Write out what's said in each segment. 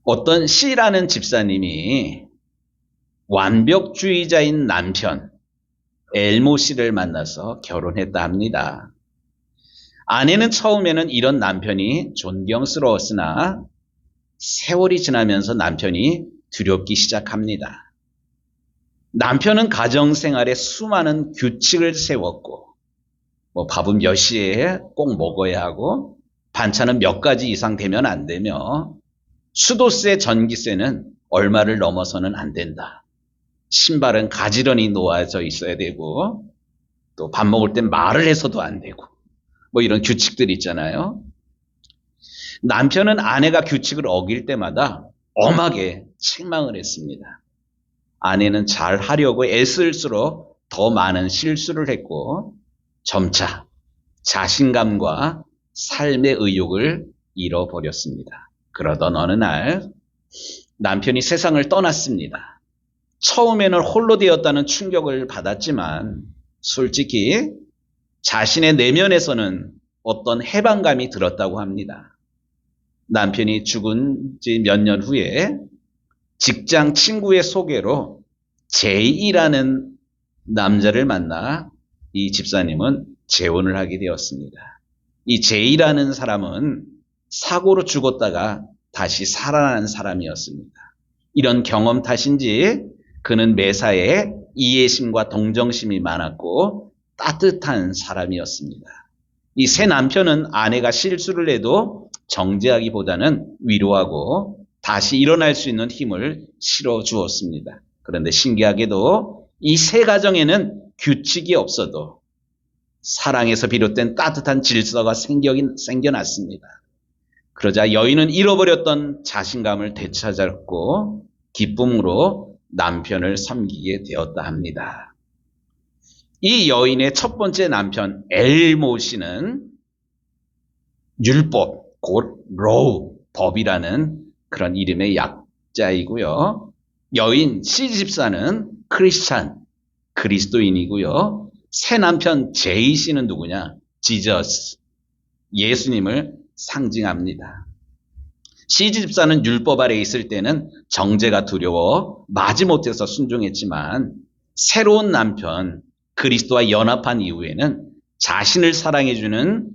어떤 C라는 집사님이 완벽주의자인 남편 엘모 씨를 만나서 결혼했다 합니다. 아내는 처음에는 이런 남편이 존경스러웠으나 세월이 지나면서 남편이 두렵기 시작합니다. 남편은 가정생활에 수많은 규칙을 세웠고 밥은 몇 시에 꼭 먹어야 하고 반찬은 몇 가지 이상 되면 안 되며 수도세, 전기세는 얼마를 넘어서는 안 된다. 신발은 가지런히 놓아져 있어야 되고 또 밥 먹을 땐 말을 해서도 안 되고 이런 규칙들 있잖아요. 남편은 아내가 규칙을 어길 때마다 엄하게 책망을 했습니다. 아내는 잘 하려고 애쓸수록 더 많은 실수를 했고 점차 자신감과 삶의 의욕을 잃어버렸습니다. 그러던 어느 날 남편이 세상을 떠났습니다. 처음에는 홀로 되었다는 충격을 받았지만 솔직히 자신의 내면에서는 어떤 해방감이 들었다고 합니다. 남편이 죽은 지 몇 년 후에 직장 친구의 소개로 제이라는 남자를 만나 이 집사님은 재혼을 하게 되었습니다. 이 제이라는 사람은 사고로 죽었다가 다시 살아난 사람이었습니다. 이런 경험 탓인지 그는 매사에 이해심과 동정심이 많았고 따뜻한 사람이었습니다. 이 새 남편은 아내가 실수를 해도 정죄하기보다는 위로하고 다시 일어날 수 있는 힘을 실어주었습니다. 그런데 신기하게도 이 새 가정에는 규칙이 없어도 사랑에서 비롯된 따뜻한 질서가 생겨났습니다. 그러자 여인은 잃어버렸던 자신감을 되찾았고 기쁨으로 남편을 섬기게 되었다 합니다. 이 여인의 첫 번째 남편 엘모 씨는 율법, 곧 로우, 법이라는 그런 이름의 약자이고요. 여인 C 집사는 크리스찬, 그리스도인이고요. 새 남편 제이 씨는 누구냐? 지저스, 예수님을 상징합니다. C 집사는 율법 아래 있을 때는 정죄가 두려워 마지못해서 순종했지만 새로운 남편 그리스도와 연합한 이후에는 자신을 사랑해주는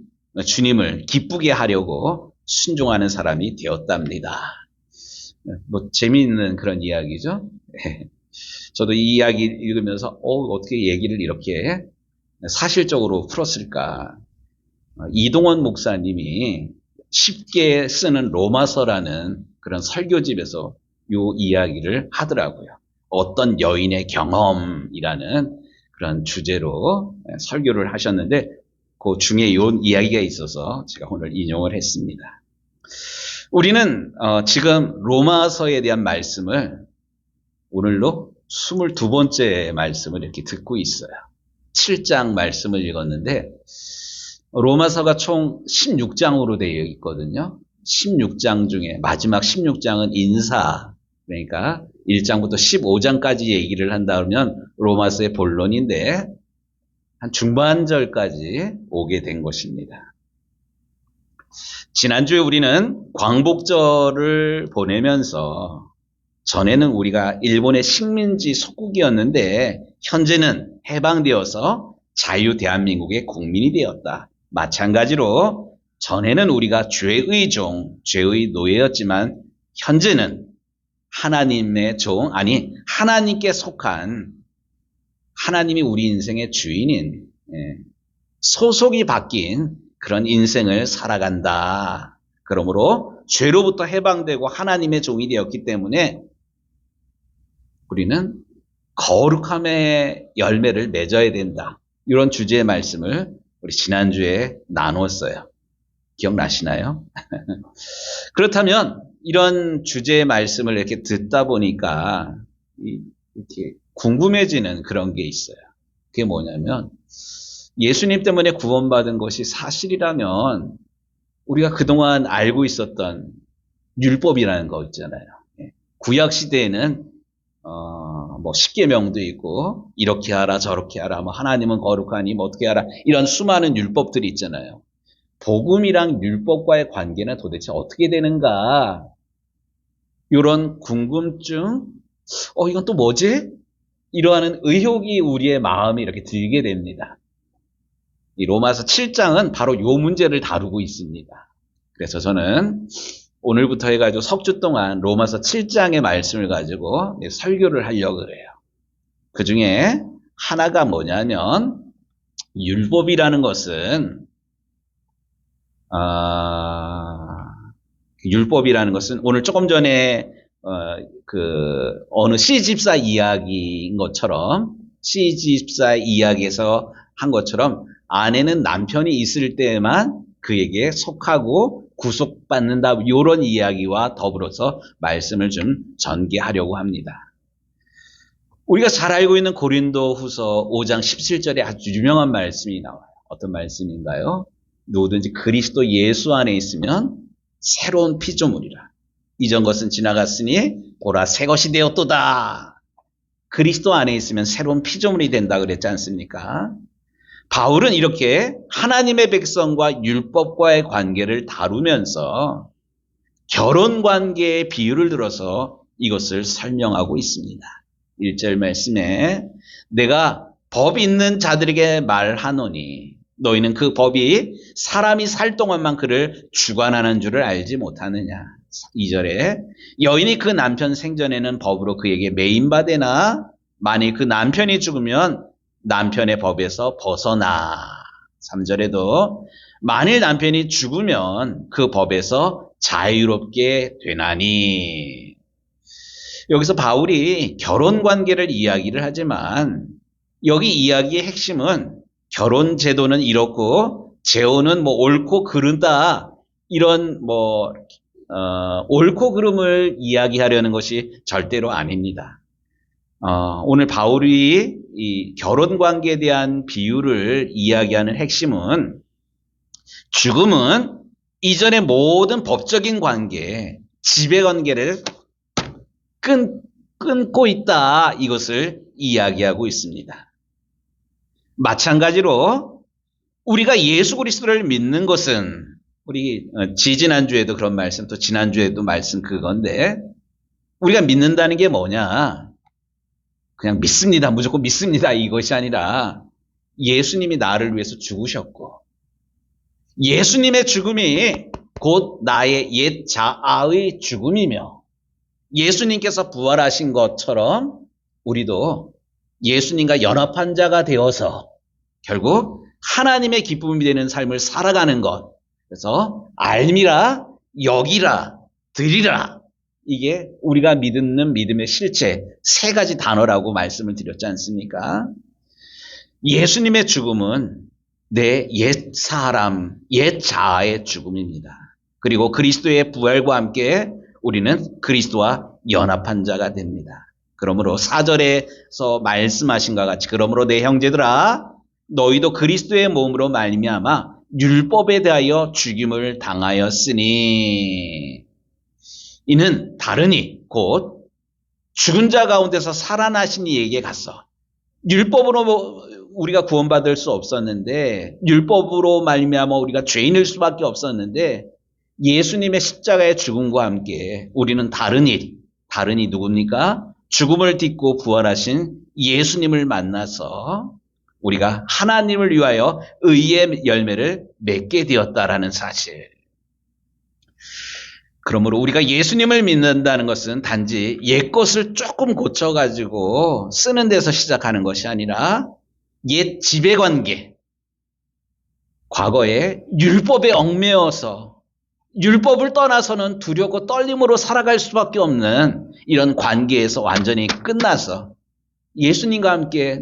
주님을 기쁘게 하려고 순종하는 사람이 되었답니다. 재미있는 그런 이야기죠. 저도 이 이야기 읽으면서 어떻게 얘기를 이렇게 사실적으로 풀었을까. 이동원 목사님이 쉽게 쓰는 로마서라는 그런 설교집에서 이 이야기를 하더라고요. 어떤 여인의 경험이라는 그런 주제로 설교를 하셨는데 그 중에 이 이야기가 있어서 제가 오늘 인용을 했습니다. 우리는 지금 로마서에 대한 말씀을 오늘로 22번째 말씀을 이렇게 듣고 있어요. 7장 말씀을 읽었는데 로마서가 총 16장으로 되어 있거든요. 16장 중에 마지막 16장은 인사, 그러니까 1장부터 15장까지 얘기를 한다면 로마서의 본론인데 한 중반절까지 오게 된 것입니다. 지난주에 우리는 광복절을 보내면서 전에는 우리가 일본의 식민지 속국이었는데 현재는 해방되어서 자유 대한민국의 국민이 되었다. 마찬가지로 전에는 우리가 죄의 종, 죄의 노예였지만 현재는 하나님의 종, 아니 하나님께 속한 하나님이 우리 인생의 주인인 소속이 바뀐 그런 인생을 살아간다. 그러므로 죄로부터 해방되고 하나님의 종이 되었기 때문에 우리는 거룩함의 열매를 맺어야 된다. 이런 주제의 말씀을 우리 지난주에 나눴어요. 기억나시나요? 그렇다면 이런 주제의 말씀을 이렇게 듣다 보니까 이렇게 궁금해지는 그런 게 있어요. 그게 뭐냐면 예수님 때문에 구원받은 것이 사실이라면 우리가 그동안 알고 있었던 율법이라는 거 있잖아요. 구약 시대에는 십계명도 있고 이렇게 하라 저렇게 하라 하나님은 거룩하니 어떻게 하라 이런 수많은 율법들이 있잖아요. 복음이랑 율법과의 관계는 도대체 어떻게 되는가? 이런 궁금증, 이건 또 뭐지? 이러한 의혹이 우리의 마음에 이렇게 들게 됩니다. 이 로마서 7장은 바로 이 문제를 다루고 있습니다. 그래서 저는 오늘부터 해가지고 석 주 동안 로마서 7장의 말씀을 가지고 설교를 하려고 그래요. 그 중에 하나가 뭐냐면, 율법이라는 것은, 율법이라는 것은 오늘 조금 전에 어느 시집사 이야기인 것처럼, 시집사 이야기에서 한 것처럼 아내는 남편이 있을 때만 그에게 속하고 구속받는다, 이런 이야기와 더불어서 말씀을 좀 전개하려고 합니다. 우리가 잘 알고 있는 고린도 후서 5장 17절에 아주 유명한 말씀이 나와요. 어떤 말씀인가요? 누구든지 그리스도 예수 안에 있으면 새로운 피조물이라. 이전 것은 지나갔으니 보라 새 것이 되었도다. 그리스도 안에 있으면 새로운 피조물이 된다 그랬지 않습니까? 바울은 이렇게 하나님의 백성과 율법과의 관계를 다루면서 결혼 관계의 비유를 들어서 이것을 설명하고 있습니다. 1절 말씀에 내가 법 있는 자들에게 말하노니 너희는 그 법이 사람이 살 동안만 그를 주관하는 줄을 알지 못하느냐. 2절에 여인이 그 남편 생전에는 법으로 그에게 매인받으나 만일 그 남편이 죽으면 남편의 법에서 벗어나. 3절에도 만일 남편이 죽으면 그 법에서 자유롭게 되나니. 여기서 바울이 결혼 관계를 이야기를 하지만 여기 이야기의 핵심은 결혼 제도는 이렇고 재혼은 옳고 그르다, 이런 옳고 그름을 이야기하려는 것이 절대로 아닙니다. 오늘 바울이 이 결혼 관계에 대한 비유를 이야기하는 핵심은 죽음은 이전의 모든 법적인 관계, 지배 관계를 끊고 있다, 이것을 이야기하고 있습니다. 마찬가지로 우리가 예수 그리스도를 믿는 것은, 우리 지지난주에도 그런 말씀, 또 지난주에도 말씀 그건데, 우리가 믿는다는 게 뭐냐? 그냥 믿습니다, 무조건 믿습니다, 이것이 아니라 예수님이 나를 위해서 죽으셨고 예수님의 죽음이 곧 나의 옛 자아의 죽음이며 예수님께서 부활하신 것처럼 우리도 예수님과 연합한 자가 되어서 결국 하나님의 기쁨이 되는 삶을 살아가는 것. 그래서 알미라, 여기라, 드리라, 이게 우리가 믿는 믿음의 실체, 세 가지 단어라고 말씀을 드렸지 않습니까? 예수님의 죽음은 내 옛 사람, 옛 자아의 죽음입니다. 그리고 그리스도의 부활과 함께 우리는 그리스도와 연합한 자가 됩니다. 그러므로 4절에서 말씀하신 것 같이 그러므로 내 형제들아 너희도 그리스도의 몸으로 말미암아 율법에 대하여 죽임을 당하였으니 이는 다르니 곧 죽은 자 가운데서 살아나신 이에게 갔어. 율법으로 우리가 구원받을 수 없었는데, 율법으로 말미암아 우리가 죄인일 수밖에 없었는데 예수님의 십자가의 죽음과 함께 우리는 다른이 누굽니까? 죽음을 딛고 부활하신 예수님을 만나서 우리가 하나님을 위하여 의의 열매를 맺게 되었다라는 사실. 그러므로 우리가 예수님을 믿는다는 것은 단지 옛것을 조금 고쳐가지고 쓰는 데서 시작하는 것이 아니라 옛 지배관계, 과거에 율법에 얽매여서 율법을 떠나서는 두렵고 떨림으로 살아갈 수밖에 없는 이런 관계에서 완전히 끝나서 예수님과 함께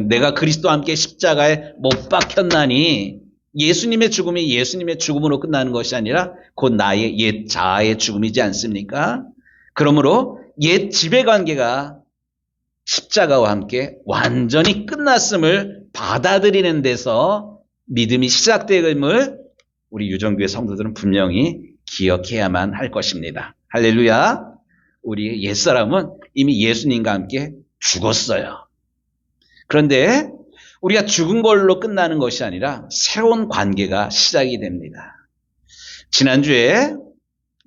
내가 그리스도와 함께 십자가에 못 박혔나니 예수님의 죽음이 예수님의 죽음으로 끝나는 것이 아니라 곧 나의 옛 자아의 죽음이지 않습니까? 그러므로 옛 지배관계가 십자가와 함께 완전히 끝났음을 받아들이는 데서 믿음이 시작됨을 우리 유정교회 성도들은 분명히 기억해야만 할 것입니다. 할렐루야. 우리 옛사람은 이미 예수님과 함께 죽었어요. 그런데 우리가 죽은 걸로 끝나는 것이 아니라 새로운 관계가 시작이 됩니다. 지난주에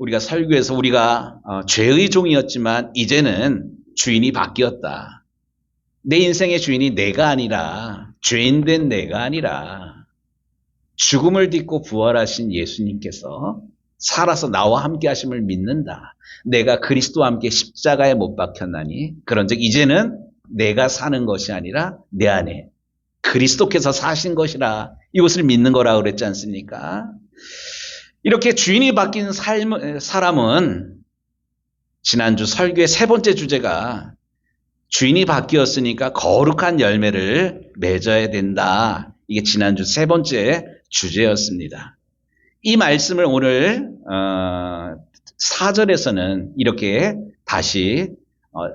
우리가 설교에서 우리가 죄의 종이었지만 이제는 주인이 바뀌었다. 내 인생의 주인이 내가 아니라 죄인된 내가 아니라 죽음을 딛고 부활하신 예수님께서 살아서 나와 함께 하심을 믿는다. 내가 그리스도와 함께 십자가에 못 박혔나니 그런즉 이제는 내가 사는 것이 아니라 내 안에 그리스도께서 사신 것이라 이것을 믿는 거라고 그랬지 않습니까? 이렇게 주인이 바뀐 사람은 지난주 설교의 세 번째 주제가 주인이 바뀌었으니까 거룩한 열매를 맺어야 된다. 이게 지난주 세 번째 주제였습니다. 이 말씀을 오늘 4절에서는 이렇게 다시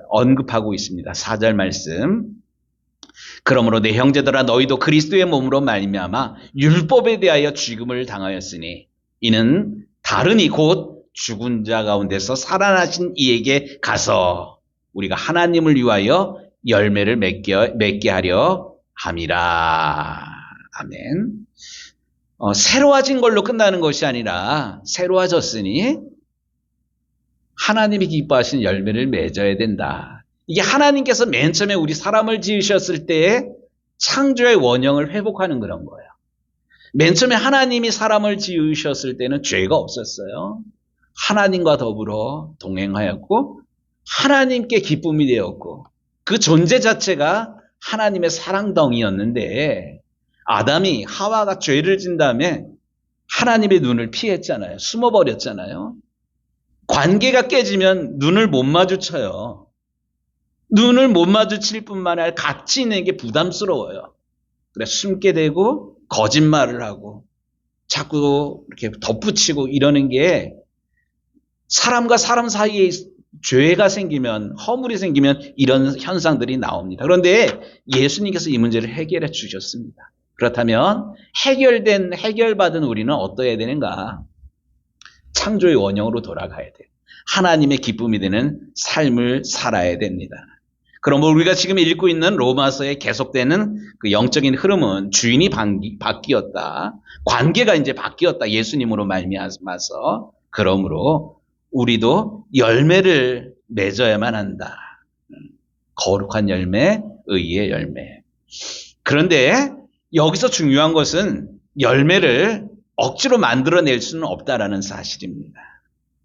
언급하고 있습니다. 4절 말씀. 그러므로 내 형제들아 너희도 그리스도의 몸으로 말미암아 율법에 대하여 죽음을 당하였으니 이는 다르니 곧 죽은 자 가운데서 살아나신 이에게 가서 우리가 하나님을 위하여 열매를 맺게 하려 함이라. 아멘. 새로워진 걸로 끝나는 것이 아니라 새로워졌으니 하나님이 기뻐하신 열매를 맺어야 된다. 이게 하나님께서 맨 처음에 우리 사람을 지으셨을 때의 창조의 원형을 회복하는 그런 거예요. 맨 처음에 하나님이 사람을 지으셨을 때는 죄가 없었어요. 하나님과 더불어 동행하였고 하나님께 기쁨이 되었고 그 존재 자체가 하나님의 사랑덩이였는데 아담이 하와가 죄를 진 다음에 하나님의 눈을 피했잖아요. 숨어버렸잖아요. 관계가 깨지면 눈을 못 마주쳐요. 눈을 못 마주칠 뿐만 아니라 같이 있는 게 부담스러워요. 그래서 숨게 되고 거짓말을 하고 자꾸 이렇게 덧붙이고 이러는 게 사람과 사람 사이에 죄가 생기면 허물이 생기면 이런 현상들이 나옵니다. 그런데 예수님께서 이 문제를 해결해 주셨습니다. 그렇다면 해결받은 우리는 어떠해야 되는가? 창조의 원형으로 돌아가야 돼요. 하나님의 기쁨이 되는 삶을 살아야 됩니다. 그럼 우리가 지금 읽고 있는 로마서에 계속되는 그 영적인 흐름은 주인이 바뀌었다. 관계가 이제 바뀌었다. 예수님으로 말미암아서. 그러므로 우리도 열매를 맺어야만 한다. 거룩한 열매, 의의 열매. 그런데 여기서 중요한 것은 열매를 억지로 만들어낼 수는 없다라는 사실입니다.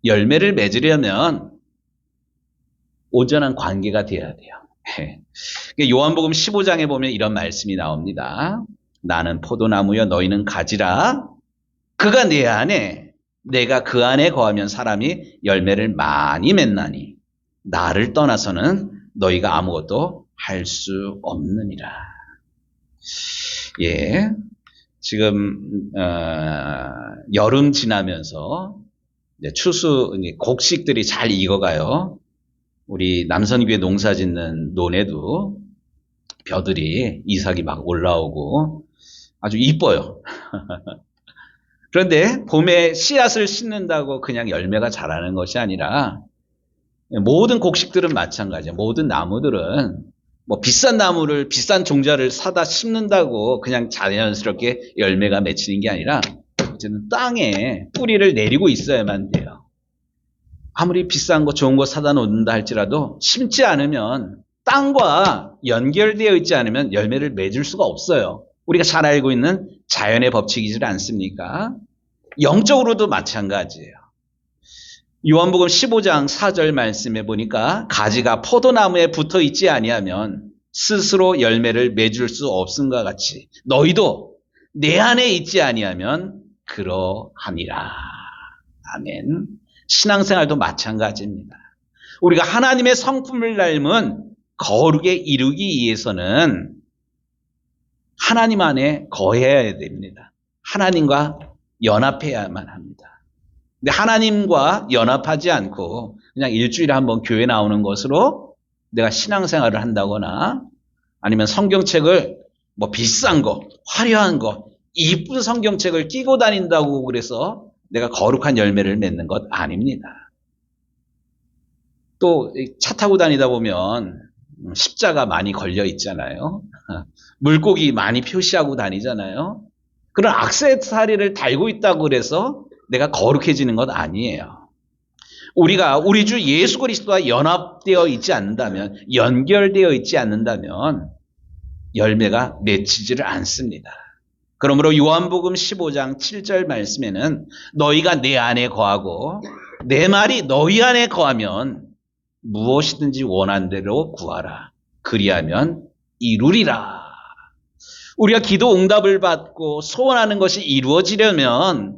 열매를 맺으려면 온전한 관계가 되어야 돼요. 요한복음 15장에 보면 이런 말씀이 나옵니다. 나는 포도나무여 너희는 가지라. 그가 내 안에 내가 그 안에 거하면 사람이 열매를 많이 맺나니 나를 떠나서는 너희가 아무것도 할 수 없느니라. 예, 지금 여름 지나면서 추수 곡식들이 잘 익어가요. 우리 남선교회 농사 짓는 논에도 벼들이 이삭이 막 올라오고 아주 이뻐요. 그런데 봄에 씨앗을 심는다고 그냥 열매가 자라는 것이 아니라 모든 곡식들은 마찬가지예요. 모든 나무들은 뭐 비싼 나무를 비싼 종자를 사다 심는다고 그냥 자연스럽게 열매가 맺히는 게 아니라 이제는 땅에 뿌리를 내리고 있어야만 돼요. 아무리 비싼 거 좋은 거 사다 놓는다 할지라도 심지 않으면 땅과 연결되어 있지 않으면 열매를 맺을 수가 없어요. 우리가 잘 알고 있는 자연의 법칙이지 않습니까? 영적으로도 마찬가지예요. 요한복음 15장 4절 말씀에 보니까 가지가 포도나무에 붙어 있지 아니하면 스스로 열매를 맺을 수 없음과 같이 너희도 내 안에 있지 아니하면 그러하니라. 아멘. 신앙생활도 마찬가지입니다. 우리가 하나님의 성품을 닮은 거룩에 이루기 위해서는 하나님 안에 거해야 됩니다. 하나님과 연합해야만 합니다. 근데 하나님과 연합하지 않고 그냥 일주일에 한번 교회 나오는 것으로 내가 신앙생활을 한다거나 아니면 성경책을 뭐 비싼 거, 화려한 거, 이쁜 성경책을 끼고 다닌다고 그래서 내가 거룩한 열매를 맺는 것 아닙니다. 또 차 타고 다니다 보면 십자가 많이 걸려 있잖아요. 물고기 많이 표시하고 다니잖아요. 그런 액세서리를 달고 있다고 그래서 내가 거룩해지는 것 아니에요. 우리가 우리 주 예수 그리스도와 연합되어 있지 않는다면, 연결되어 있지 않는다면 열매가 맺히지를 않습니다. 그러므로 요한복음 15장 7절 말씀에는 너희가 내 안에 거하고 내 말이 너희 안에 거하면 무엇이든지 원한 대로 구하라. 그리하면 이루리라. 우리가 기도 응답을 받고 소원하는 것이 이루어지려면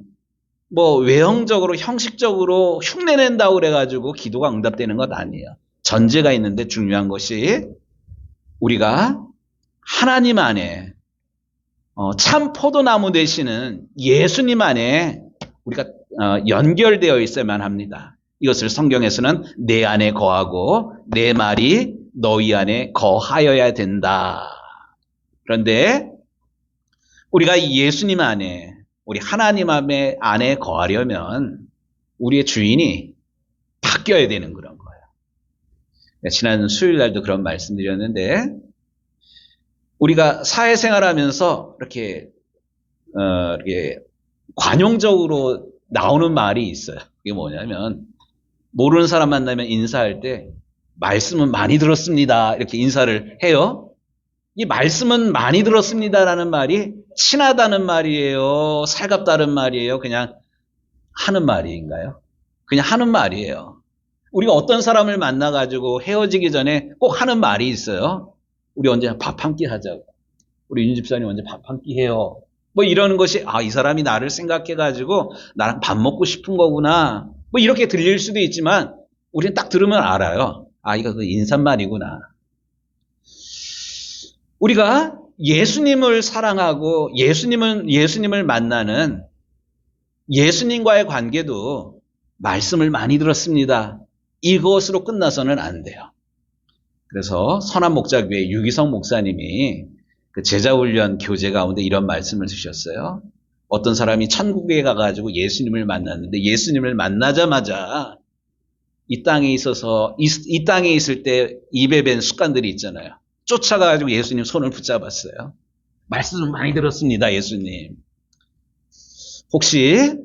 뭐 외형적으로 형식적으로 흉내낸다고 그래가지고 기도가 응답되는 것 아니에요. 전제가 있는데 중요한 것이 우리가 하나님 안에 참 포도나무 되시는 예수님 안에 우리가 연결되어 있어야만 합니다. 이것을 성경에서는 내 안에 거하고 내 말이 너희 안에 거하여야 된다. 그런데 우리가 예수님 안에, 우리 하나님 안에 거하려면 우리의 주인이 바뀌어야 되는 그런 거예요. 지난 수요일 날도 그런 말씀드렸는데 우리가 사회생활하면서 이렇게 관용적으로 나오는 말이 있어요. 이게 뭐냐면 모르는 사람 만나면 인사할 때 말씀은 많이 들었습니다. 이렇게 인사를 해요. 이 말씀은 많이 들었습니다라는 말이 친하다는 말이에요? 살갑다는 말이에요? 그냥 하는 말인가요? 그냥 하는 말이에요. 우리가 어떤 사람을 만나가지고 헤어지기 전에 꼭 하는 말이 있어요. 우리 언제 밥 한 끼 하자고. 우리 윤 집사님 언제 밥 한 끼 해요. 뭐 이러는 것이 이 사람이 나를 생각해가지고 나랑 밥 먹고 싶은 거구나. 뭐 이렇게 들릴 수도 있지만 우리는 딱 들으면 알아요. 이거 그 인사말이구나. 우리가 예수님을 사랑하고 예수님을 만나는 예수님과의 관계도 말씀을 많이 들었습니다. 이것으로 끝나서는 안 돼요. 그래서 선한목자교회 유기성 목사님이 그 제자훈련 교재 가운데 이런 말씀을 주셨어요. 어떤 사람이 천국에 가가지고 예수님을 만났는데 예수님을 만나자마자 이 땅에 있을 때 입에 밴 습관들이 있잖아요. 쫓아가가지고 예수님 손을 붙잡았어요. 말씀을 많이 들었습니다, 예수님. 혹시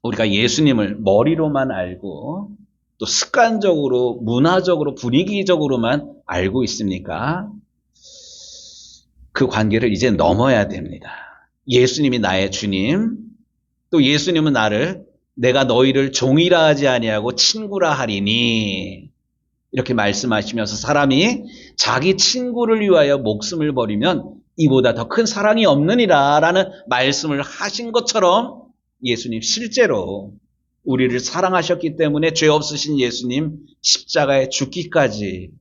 우리가 예수님을 머리로만 알고 또 습관적으로, 문화적으로, 분위기적으로만 알고 있습니까? 그 관계를 이제 넘어야 됩니다. 예수님이 나의 주님, 또 예수님은 내가 너희를 종이라 하지 아니하고 친구라 하리니 이렇게 말씀하시면서 사람이 자기 친구를 위하여 목숨을 버리면 이보다 더 큰 사랑이 없느니라 라는 말씀을 하신 것처럼 예수님 실제로 우리를 사랑하셨기 때문에 죄 없으신 예수님 십자가에 죽기까지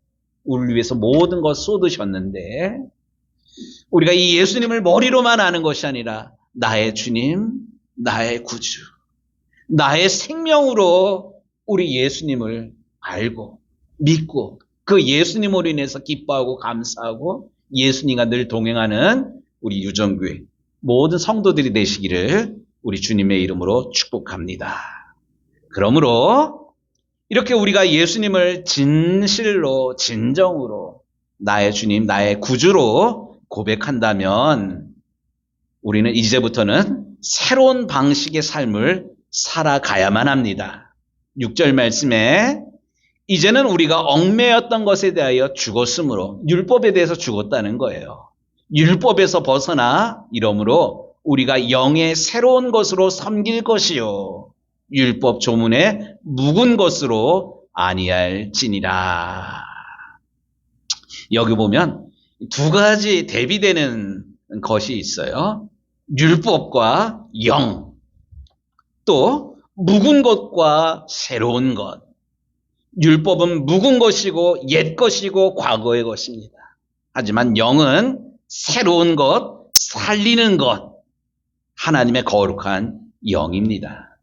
우리를 위해서 모든 것 쏟으셨는데 우리가 이 예수님을 머리로만 아는 것이 아니라 나의 주님, 나의 구주, 나의 생명으로 우리 예수님을 알고 믿고 그 예수님으로 인해서 기뻐하고 감사하고 예수님과 늘 동행하는 우리 유정교회 모든 성도들이 되시기를 우리 주님의 이름으로 축복합니다. 그러므로 이렇게 우리가 예수님을 진실로 진정으로 나의 주님, 나의 구주로 고백한다면 우리는 이제부터는 새로운 방식의 삶을 살아가야만 합니다. 6절 말씀에 이제는 우리가 얽매였던 것에 대하여 죽었으므로 율법에 대해서 죽었다는 거예요. 율법에서 벗어나 이러므로 우리가 영의 새로운 것으로 섬길 것이요 율법 조문에 묵은 것으로 아니할지니라. 여기 보면 두 가지 대비되는 것이 있어요. 율법과 영, 또 묵은 것과 새로운 것. 율법은 묵은 것이고 옛 것이고 과거의 것입니다. 하지만 영은 새로운 것, 살리는 것, 하나님의 거룩한 영입니다.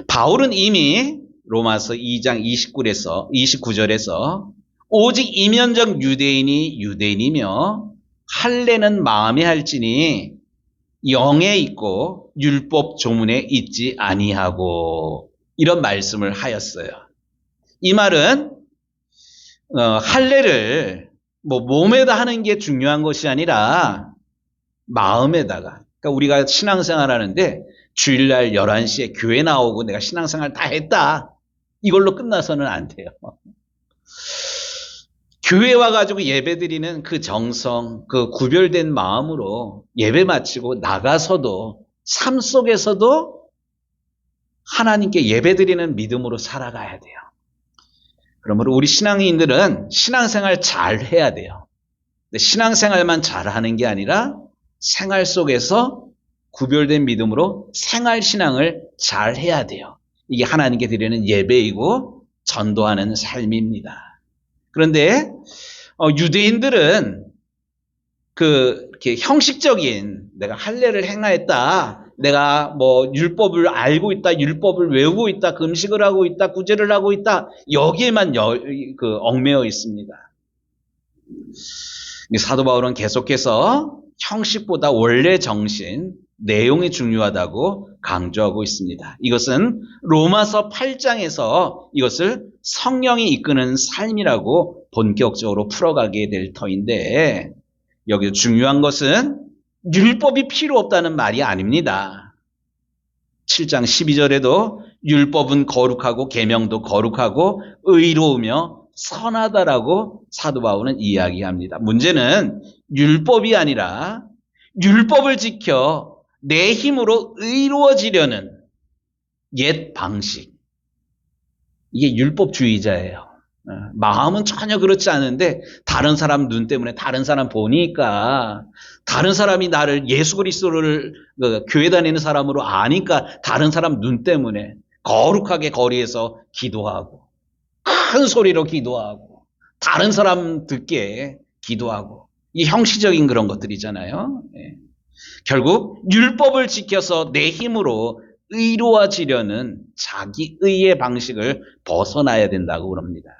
바울은 이미 로마서 2장 29절에서 오직 이면적 유대인이 유대인이며 할례는 마음에 할지니 영에 있고 율법 조문에 있지 아니하고 이런 말씀을 하였어요. 이 말은 할례를 몸에다 하는 게 중요한 것이 아니라 마음에다가, 그러니까 우리가 신앙생활 하는데 주일날 11시에 교회 나오고 내가 신앙생활 다 했다 이걸로 끝나서는 안 돼요. 교회 와가지고 예배 드리는 그 정성, 그 구별된 마음으로 예배 마치고 나가서도 삶 속에서도 하나님께 예배 드리는 믿음으로 살아가야 돼요. 그러므로 우리 신앙인들은 신앙생활 잘 해야 돼요. 근데 신앙생활만 잘하는 게 아니라 생활 속에서 구별된 믿음으로 생활신앙을 잘 해야 돼요. 이게 하나님께 드리는 예배이고 전도하는 삶입니다. 그런데 유대인들은 이렇게 형식적인 내가 할례를 행하였다. 내가 뭐 율법을 알고 있다. 율법을 외우고 있다. 금식을 하고 있다. 구제를 하고 있다. 여기에만 얽매여 있습니다. 사도 바울은 계속해서 형식보다 원래 정신, 내용이 중요하다고 강조하고 있습니다. 이것은 로마서 8장에서 이것을 성령이 이끄는 삶이라고 본격적으로 풀어가게 될 터인데, 여기서 중요한 것은 율법이 필요 없다는 말이 아닙니다. 7장 12절에도 율법은 거룩하고 계명도 거룩하고 의로우며 선하다라고 사도 바울은 이야기합니다. 문제는 율법이 아니라 율법을 지켜 내 힘으로 의로워지려는 옛 방식. 이게 율법주의자예요. 마음은 전혀 그렇지 않은데 다른 사람 눈 때문에 다른 사람 보니까 다른 사람이 나를 예수 그리스도를 교회 다니는 사람으로 아니까 다른 사람 눈 때문에 거룩하게 거리에서 기도하고 큰 소리로 기도하고 다른 사람 듣게 기도하고 이 형식적인 그런 것들이잖아요. 결국 율법을 지켜서 내 힘으로 의로워지려는 자기 의의 방식을 벗어나야 된다고 그럽니다.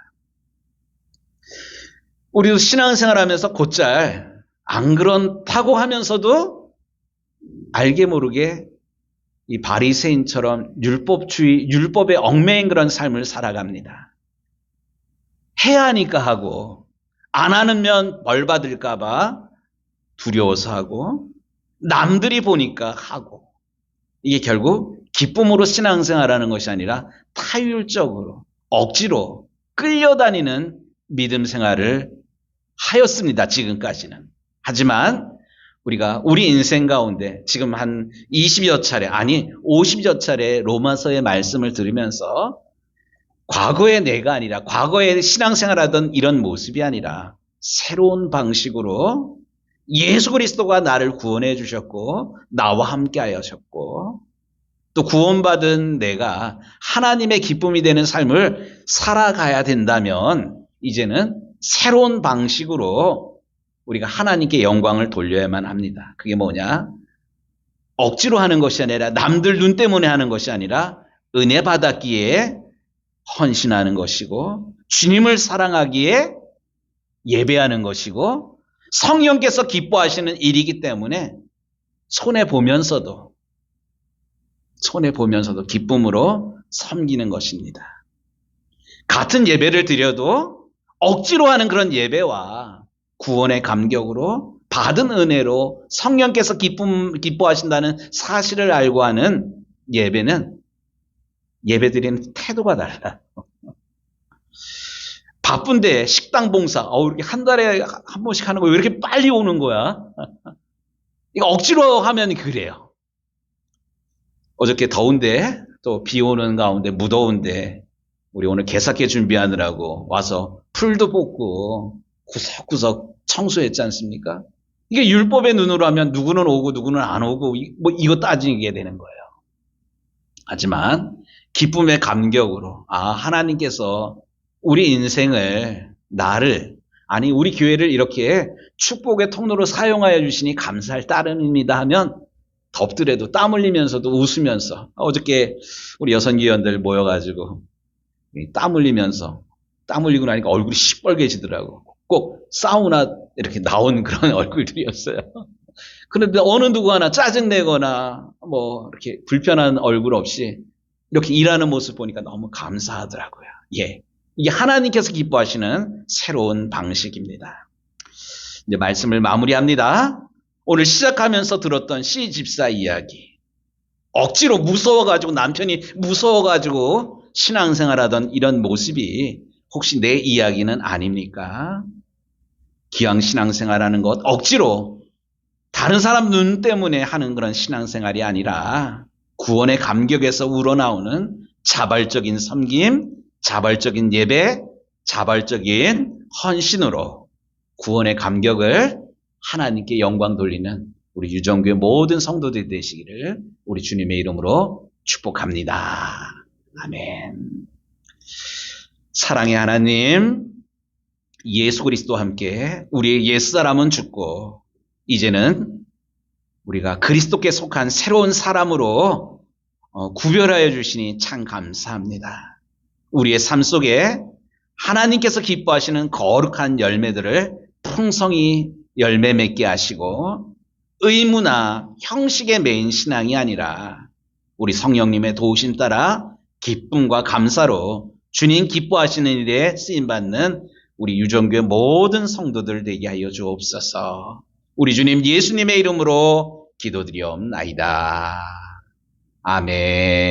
우리도 신앙생활하면서 곧잘 안 그렇다고 하면서도 알게 모르게 이 바리새인처럼 율법에 얽매인 그런 삶을 살아갑니다. 해야 하니까 하고 안 하면 벌 받을까 봐 두려워서 하고 남들이 보니까 하고 이게 결국 기쁨으로 신앙생활하는 것이 아니라 타율적으로 억지로 끌려다니는 믿음 생활을 하였습니다. 지금까지는. 하지만 우리가 우리 인생 가운데 지금 한 20여 차례 아니 50여 차례 로마서의 말씀을 들으면서 과거의 내가 아니라 과거에 신앙생활하던 이런 모습이 아니라 새로운 방식으로 예수 그리스도가 나를 구원해 주셨고 나와 함께 하셨고 또 구원받은 내가 하나님의 기쁨이 되는 삶을 살아가야 된다면 이제는 새로운 방식으로 우리가 하나님께 영광을 돌려야만 합니다. 그게 뭐냐? 억지로 하는 것이 아니라 남들 눈 때문에 하는 것이 아니라 은혜 받았기에 헌신하는 것이고 주님을 사랑하기에 예배하는 것이고 성령께서 기뻐하시는 일이기 때문에 손해보면서도 기쁨으로 섬기는 것입니다. 같은 예배를 드려도 억지로 하는 그런 예배와 구원의 감격으로 받은 은혜로 성령께서 기뻐하신다는 사실을 알고 하는 예배는 예배드리는 태도가 달라요. 바쁜데 식당 봉사, 이렇게 한 달에 한 번씩 하는 거 왜 이렇게 빨리 오는 거야? 이거 억지로 하면 그래요. 어저께 더운데 또 비 오는 가운데 무더운데 우리 오늘 개사께 준비하느라고 와서 풀도 뽑고 구석구석 청소했지 않습니까? 이게 율법의 눈으로 하면 누구는 오고 누구는 안 오고 이거 따지게 되는 거예요. 하지만 기쁨의 감격으로 하나님께서 우리 인생을 우리 교회를 이렇게 축복의 통로로 사용하여 주시니 감사할 따름입니다 하면 덥더라도 땀 흘리면서도 웃으면서 어저께 우리 여성기원들 모여가지고 땀 흘리고 나니까 얼굴이 시뻘개지더라고. 꼭 사우나 이렇게 나온 그런 얼굴들이었어요. 그런데 어느 누구 하나 짜증내거나 이렇게 불편한 얼굴 없이 이렇게 일하는 모습 보니까 너무 감사하더라고요. 예. 이게 하나님께서 기뻐하시는 새로운 방식입니다. 이제 말씀을 마무리합니다. 오늘 시작하면서 들었던 씨 집사 이야기. 억지로 남편이 무서워가지고 신앙생활하던 이런 모습이 혹시 내 이야기는 아닙니까? 기왕 신앙생활하는 것 억지로 다른 사람 눈 때문에 하는 그런 신앙생활이 아니라 구원의 감격에서 우러나오는 자발적인 섬김, 자발적인 예배, 자발적인 헌신으로 구원의 감격을 하나님께 영광 돌리는 우리 유정교회 모든 성도들이 되시기를 우리 주님의 이름으로 축복합니다. 아멘. 사랑의 하나님, 예수 그리스도와 함께 우리의 옛사람은 죽고 이제는 우리가 그리스도께 속한 새로운 사람으로 구별하여 주시니 참 감사합니다. 우리의 삶 속에 하나님께서 기뻐하시는 거룩한 열매들을 풍성히 열매 맺게 하시고 의무나 형식에 매인 신앙이 아니라 우리 성령님의 도우심 따라 기쁨과 감사로 주님 기뻐하시는 일에 쓰임받는 우리 유정교회 모든 성도들 되게 하여 주옵소서. 우리 주님 예수님의 이름으로 기도드리옵나이다. 아멘.